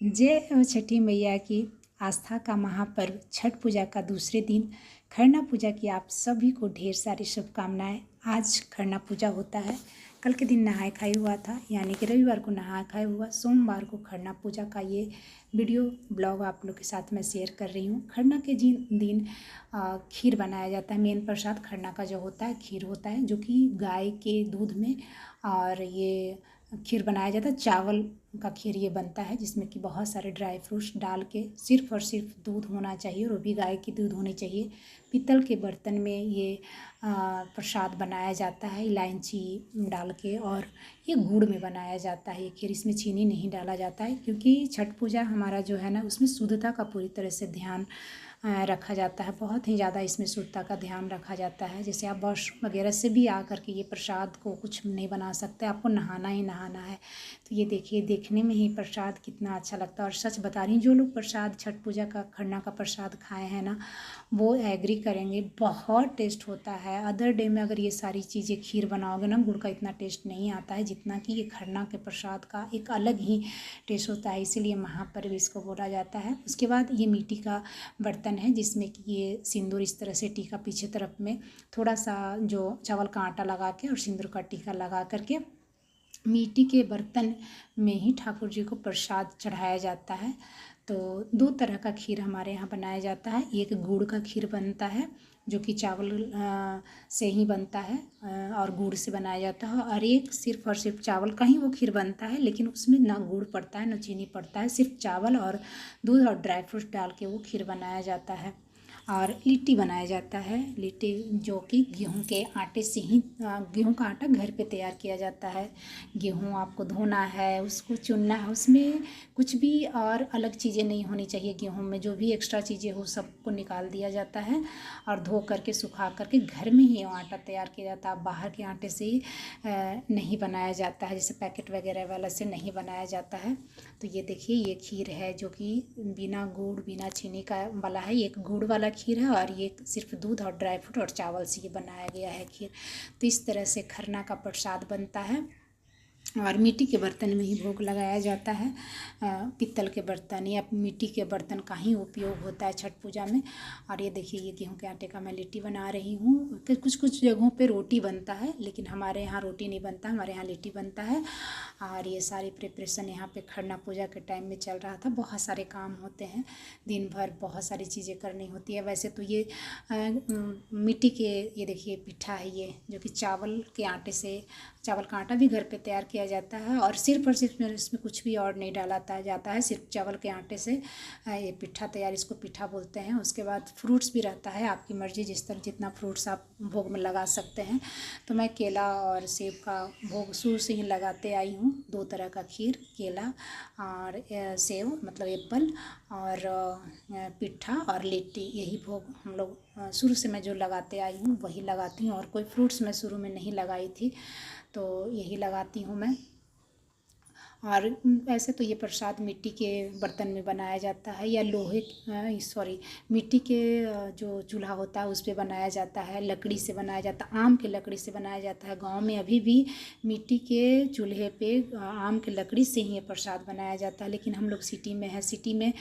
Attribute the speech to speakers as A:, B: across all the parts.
A: जय हो छठी मैया की। आस्था का महापर्व छठ पूजा का दूसरे दिन खरना पूजा की आप सभी को ढेर सारी शुभकामनाएं। आज खरना पूजा होता है। कल के दिन नहाय खाई हुआ था, यानी कि रविवार को नहाय खाई हुआ, सोमवार को खरना पूजा का ये वीडियो ब्लॉग आप लोग के साथ मैं शेयर कर रही हूँ। खरना के दिन खीर बनाया जाता है। मेन प्रसाद खरना का जो होता है खीर होता है, जो कि गाय के दूध में और ये खीर बनाया जाता है। चावल का खीर ये बनता है, जिसमें कि बहुत सारे ड्राई फ्रूट्स डाल के सिर्फ और सिर्फ दूध होना चाहिए, और वो भी गाय की दूध होनी चाहिए। पीतल के बर्तन में ये प्रसाद बनाया जाता है, इलायची डाल के, और ये गुड़ में बनाया जाता है ये खीर। इसमें चीनी नहीं डाला जाता है, क्योंकि छठ पूजा हमारा जो है ना, उसमें शुद्धता का पूरी तरह से ध्यान रखा जाता है। बहुत ही ज़्यादा इसमें शुद्धता का ध्यान रखा जाता है। जैसे आप वॉशरूम वगैरह से भी आ करके ये प्रसाद को कुछ नहीं बना सकते, आपको नहाना ही नहाना है। तो ये देखिए, देखने में ही प्रसाद कितना अच्छा लगता है। और सच बता रही हूँ, जो लोग प्रसाद छठ पूजा का खरना का प्रसाद खाए हैं ना, वो एग्री करेंगे, बहुत टेस्ट होता है। अदर डे में अगर ये सारी चीज़ें खीर बनाओगे ना, गुड़ का इतना टेस्ट नहीं आता है जितना कि ये खरना के प्रसाद का एक अलग ही टेस्ट होता है। इसीलिए महापर्व इसको बोला जाता है। उसके बाद ये मिट्टी का बर्तन है, जिसमें कि ये सिंदूर इस तरह से टीका पीछे तरफ में थोड़ा सा जो चावल का आटा लगा के और सिंदूर का टीका लगा करके मिट्टी के बर्तन में ही ठाकुर जी को प्रसाद चढ़ाया जाता है। तो दो तरह का खीर हमारे यहाँ बनाया जाता है। एक गुड़ का खीर बनता है, जो कि चावल से ही बनता है और गुड़ से बनाया जाता है। और एक सिर्फ और सिर्फ चावल का ही वो खीर बनता है, लेकिन उसमें ना गुड़ पड़ता है ना चीनी पड़ता है, सिर्फ चावल और दूध और ड्राई फ्रूट्स डाल के वो खीर बनाया जाता है। और लिट्टी बनाया जाता है। लिट्टी जो कि गेहूं के आटे से ही, गेहूं का आटा घर पे तैयार किया जाता है। गेहूं आपको धोना है, उसको चुनना है, उसमें कुछ भी और अलग चीज़ें नहीं होनी चाहिए। गेहूं में जो भी एक्स्ट्रा चीज़ें हो सबको निकाल दिया जाता है और धो करके सुखा करके घर में ही आटा तैयार किया जाता है। बाहर के आटे से ही नहीं बनाया जाता है, जैसे पैकेट वगैरह वाला से नहीं बनाया जाता है। तो ये देखिए, ये खीर है जो कि बिना गुड़ बिना चीनी का वाला है। एक गुड़ वाला खीर है और ये सिर्फ दूध और ड्राई फ्रूट और चावल से ये बनाया गया है खीर। तो इस तरह से खरना का प्रसाद बनता है। और मिट्टी के बर्तन में ही भोग लगाया जाता है। पीतल के बर्तन या मिट्टी के बर्तन का ही उपयोग होता है छठ पूजा में। और ये देखिए, ये गेहूं के आटे का मैं लिट्टी बना रही हूँ। कुछ कुछ जगहों पे रोटी बनता है, लेकिन हमारे यहाँ रोटी नहीं बनता, हमारे यहाँ लिट्टी बनता है। और ये सारी प्रिपरेशन यहाँ पे खरना पूजा के टाइम में चल रहा था। बहुत सारे काम होते हैं, दिन भर बहुत सारी चीज़ें करनी होती है। वैसे तो ये मिट्टी के, ये देखिए पिठा है ये, जो कि चावल के आटे से, चावल का आटा भी घर पे तैयार किया जाता है और सिर्फ इसमें कुछ भी और नहीं डाला जाता है, सिर्फ चावल के आटे से ये पिठा तैयार, इसको पिठा बोलते हैं। उसके बाद फ्रूट्स भी रहता है, आपकी मर्ज़ी, जिस तरह जितना फ्रूट्स आप भोग में लगा सकते हैं। तो मैं केला और सेब का भोग शुरू से ही लगाते आई हूँ। दो तरह का खीर, केला और सेब मतलब एप्पल, और पिठा और लिट्टी, यही भोग हम लोग शुरू से मैं जो लगाते आई हूँ वही लगाती हूँ। और कोई फ्रूट्स मैं शुरू में नहीं लगाई थी, तो यही लगाती हूँ मैं। और ऐसे तो ये प्रसाद मिट्टी के बर्तन में बनाया जाता है, या लोहे, सॉरी, मिट्टी के जो चूल्हा होता है उस पर बनाया जाता है, लकड़ी से बनाया जाता है, आम के लकड़ी से बनाया जाता है। गांव में अभी भी मिट्टी के चूल्हे पे आम के लकड़ी से ही ये प्रसाद बनाया जाता है। लेकिन हम लोग सिटी में है, सिटी में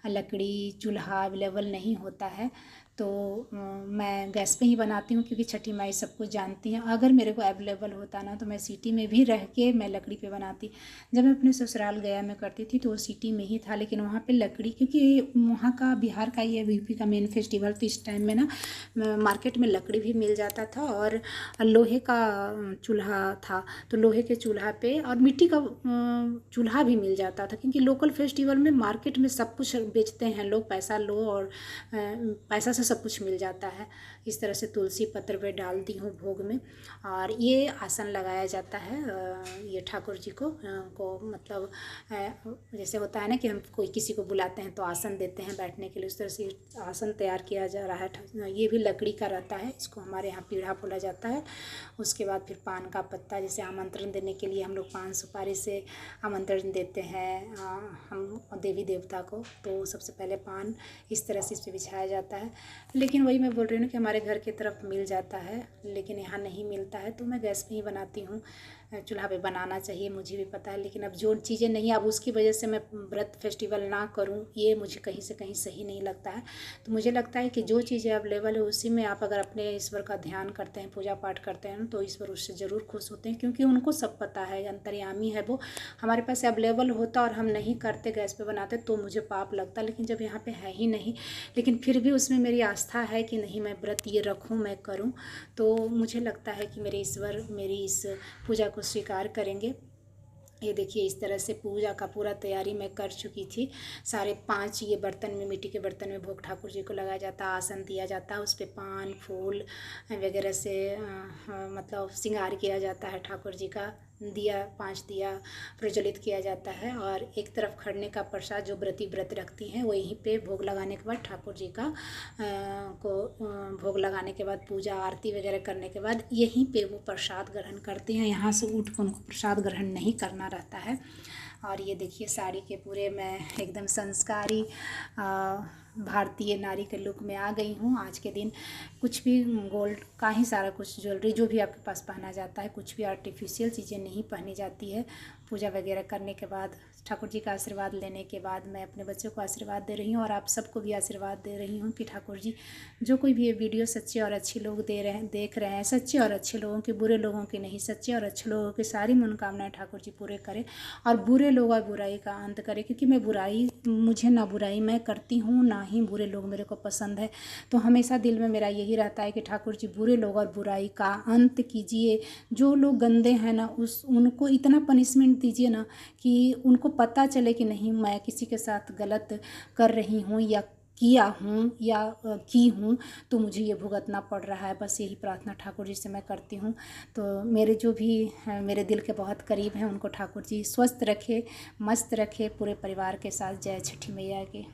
A: लकड़ी चूल्हा अवेलेबल नहीं होता है, तो मैं गैस पे ही बनाती हूँ, क्योंकि छठी माई सब कुछ जानती हैं। अगर मेरे को अवेलेबल होता ना, तो मैं सिटी में भी रह के मैं लकड़ी पे बनाती। जब मैं अपने ससुराल गया मैं करती थी, तो वो सिटी में ही था, लेकिन वहाँ पे लकड़ी, क्योंकि वहाँ का, बिहार का ये यूपी का मेन फेस्टिवल, तो इस टाइम में ना मार्केट में लकड़ी भी मिल जाता था और लोहे का चूल्हा था, तो लोहे के चूल्हा पे और मिट्टी का चूल्हा भी मिल जाता था। क्योंकि लोकल फेस्टिवल में मार्केट में सब कुछ बेचते हैं लोग, पैसा लो और पैसा से सब कुछ मिल जाता है। इस तरह से तुलसी पत्र पे डालती हूँ भोग में। और ये आसन लगाया जाता है, ये ठाकुर जी को मतलब जैसे होता है ना कि हम कोई किसी को बुलाते हैं तो आसन देते हैं बैठने के लिए, उस तरह से आसन तैयार किया जा रहा है। ये भी लकड़ी का रहता है, इसको हमारे यहाँ पीढ़ा बोला जाता है। उसके बाद फिर पान का पत्ता, जैसे आमंत्रण देने के लिए हम लोग पान सुपारी से आमंत्रण देते हैं हम देवी देवता को, तो सबसे पहले पान इस तरह से इस पर बिछाया जाता है। लेकिन वही मैं बोल रही हूँ कि हमारे घर की तरफ मिल जाता है, लेकिन यहाँ नहीं मिलता है, तो मैं गैस पे ही बनाती हूँ। चूल्हा पे बनाना चाहिए, मुझे भी पता है। लेकिन अब जो चीज़ें नहीं, अब उसकी वजह से मैं व्रत फेस्टिवल ना करूं, ये मुझे कहीं से कहीं सही नहीं लगता है। तो मुझे लगता है कि जो चीज़ें अवेलेबल है उसी में आप अगर अपने ईश्वर का ध्यान करते हैं, पूजा पाठ करते हैं, तो ईश्वर उससे ज़रूर खुश होते हैं, क्योंकि उनको सब पता है, अंतर्यामी है वो। हमारे पास अवेलेबल होता और हम नहीं करते, गैस पे बनाते, तो मुझे पाप लगता। लेकिन जब यहाँ पे है ही नहीं, लेकिन फिर भी उसमें मेरी आस्था है कि नहीं, मैं व्रत ये रखूँ, मैं करूँ, तो मुझे लगता है कि मेरे ईश्वर मेरी इस पूजा को स्वीकार करेंगे। ये देखिए, इस तरह से पूजा का पूरा तैयारी मैं कर चुकी थी। सारे 5 ये बर्तन में, मिट्टी के बर्तन में भोग ठाकुर जी को लगाया जाता है, आसन दिया जाता है, उस पर पान फूल वगैरह से मतलब श्रृंगार किया जाता है ठाकुर जी का। दिया 5 दिया प्रज्वलित किया जाता है, और एक तरफ खरने का प्रसाद जो व्रती व्रत रखती हैं वहीं पे भोग लगाने के बाद ठाकुर जी का भोग लगाने के बाद पूजा आरती वगैरह करने के बाद यहीं पे वो प्रसाद ग्रहण करती हैं। यहाँ से उठ कर उनको प्रसाद ग्रहण नहीं करना रहता है। और ये देखिए, साड़ी के पूरे मैं एकदम संस्कारी भारतीय नारी के लुक में आ गई हूँ। आज के दिन कुछ भी गोल्ड का ही सारा कुछ ज्वेलरी जो भी आपके पास पहना जाता है, कुछ भी आर्टिफिशियल चीज़ें नहीं पहनी जाती है। पूजा वगैरह करने के बाद, ठाकुर जी का आशीर्वाद लेने के बाद मैं अपने बच्चों को आशीर्वाद दे रही हूँ, और आप सबको भी आशीर्वाद दे रही हूँ कि ठाकुर जी, जो कोई भी ये वीडियो सच्चे और अच्छे लोग देख रहे हैं, सच्चे और अच्छे लोगों के, बुरे लोगों की नहीं, सच्चे और अच्छे लोगों की सारी मनोकामनाएं ठाकुर जी पूरे करें, और बुरे लोग और बुराई का अंत करें। क्योंकि मुझे ना बुराई मैं करती हूँ, ना ही बुरे लोग मेरे को पसंद है। तो हमेशा दिल में मेरा यही रहता है कि ठाकुर जी बुरे लोग और बुराई का अंत कीजिए। जो लोग गंदे हैं ना, उनको इतना पनिशमेंट दीजिए ना कि उनको पता चले कि नहीं, मैं किसी के साथ गलत कर रही हूँ या किया हूँ या की हूँ, तो मुझे ये भुगतना पड़ रहा है। बस यही प्रार्थना ठाकुर जी से मैं करती हूँ। तो मेरे जो भी मेरे दिल के बहुत करीब हैं, उनको ठाकुर जी स्वस्थ रखे, मस्त रखे, पूरे परिवार के साथ। जय छठी मैया की।